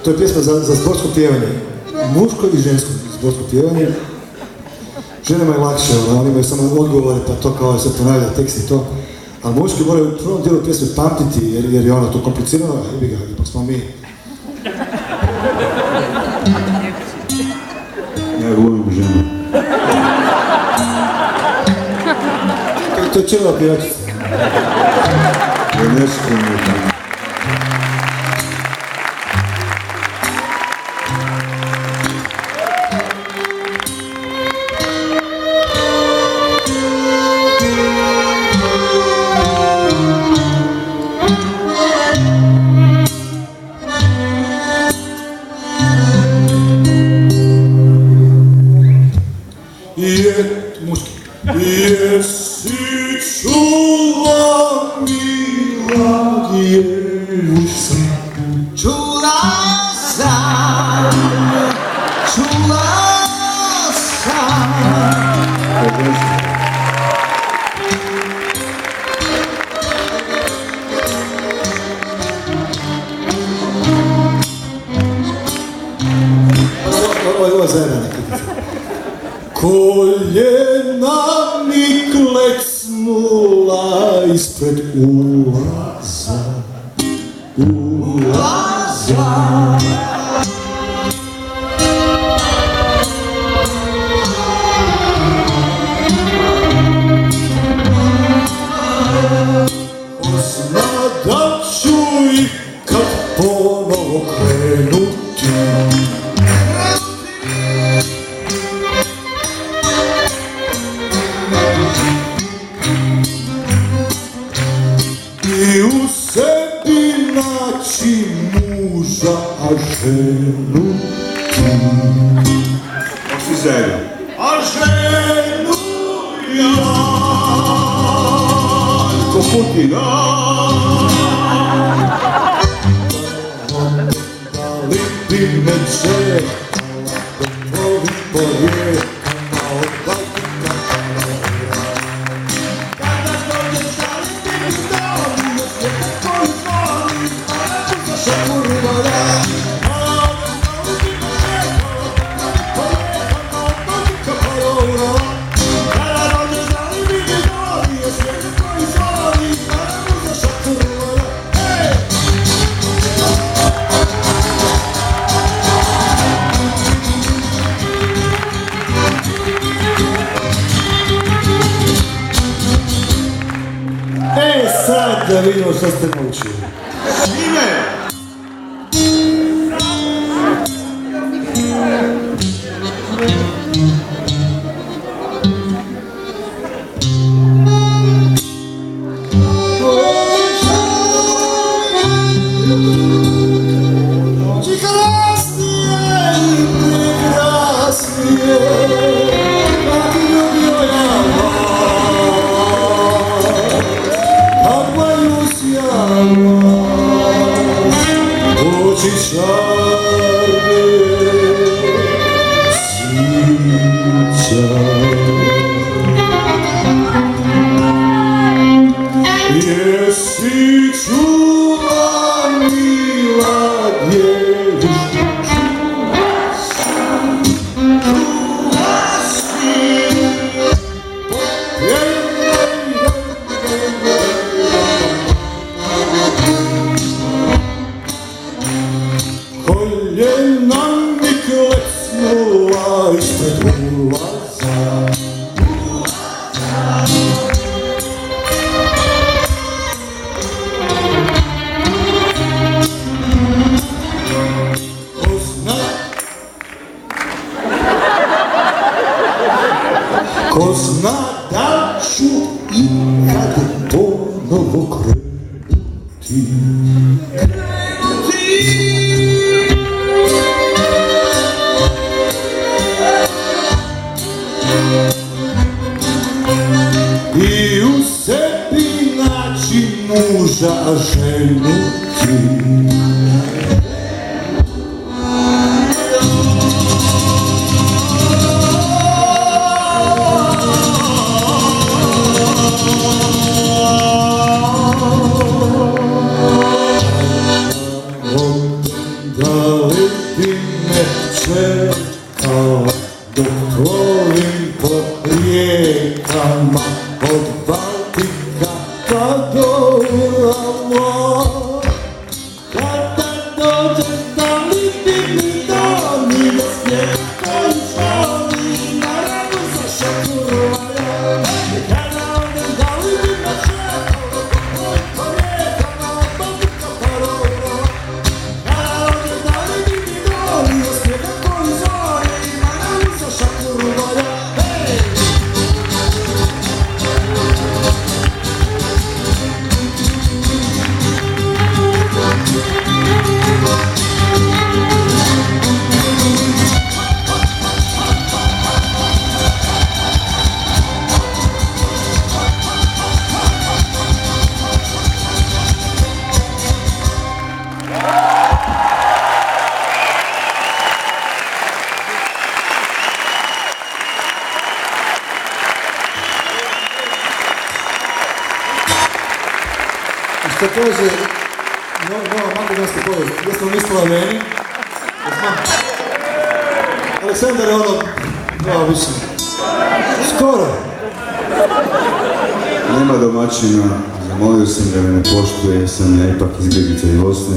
To je pjesma za sportsko pjevanje. Muško i žensko sportsko pjevanje. Ženama je lakše, oni imaju samo odgovore, pa to kao se ponavlja tekst i to. Ali muški moraju u prvom dijelu pjesme pamtiti, jer je ono to komplicirano, jebi ga, ipak smo mi. Ja volim ženu. To je čela pjevačica. To je nešto mi je tako. Jesi čula, mila djevojčice, čula sam. Ovo je zajedno nekako. Koljena mi klecnula ispred ulaza. Zna da ću ih kad ponovo krenuti. I u sebi naći muža, a ženu ti. Svi zajedno. A ženu ja. Ko Putin. Da li bi me će da volim porijekama od Baltika. Kada dođeš da li ti mi stavim na svijete koji zvoli, a ne buza šakurima da. Sad da vidimo što ste naučili. Ime! Jesi čula, mila djevojčice, čula si, koljena mi klecnula ispred ulaza. Ko zna da ću ikad ponovo krenuti. I u sebi naći muža, a ženu ti. Da Da li ti me čekala dok plovim po rijekama od Baltika pa do Urala? Kada dođeš da li ti mi doni da snijeg koji šali naravno za šakurvaja? Kada odem da li ti me čekala dok plovim po rijekama od Baltika pa do Urala? Kada odem da li ti mi doni da snijeg koji šali naravno za šakurvaja? Što kaže nova makedonska povijest, jesmo mislila meni? Aleksandar je ono, više. Skoro. Nema domaćina, zamolio sam da me ne poštuje, sam ja ipak izbjeglica iz Bosne.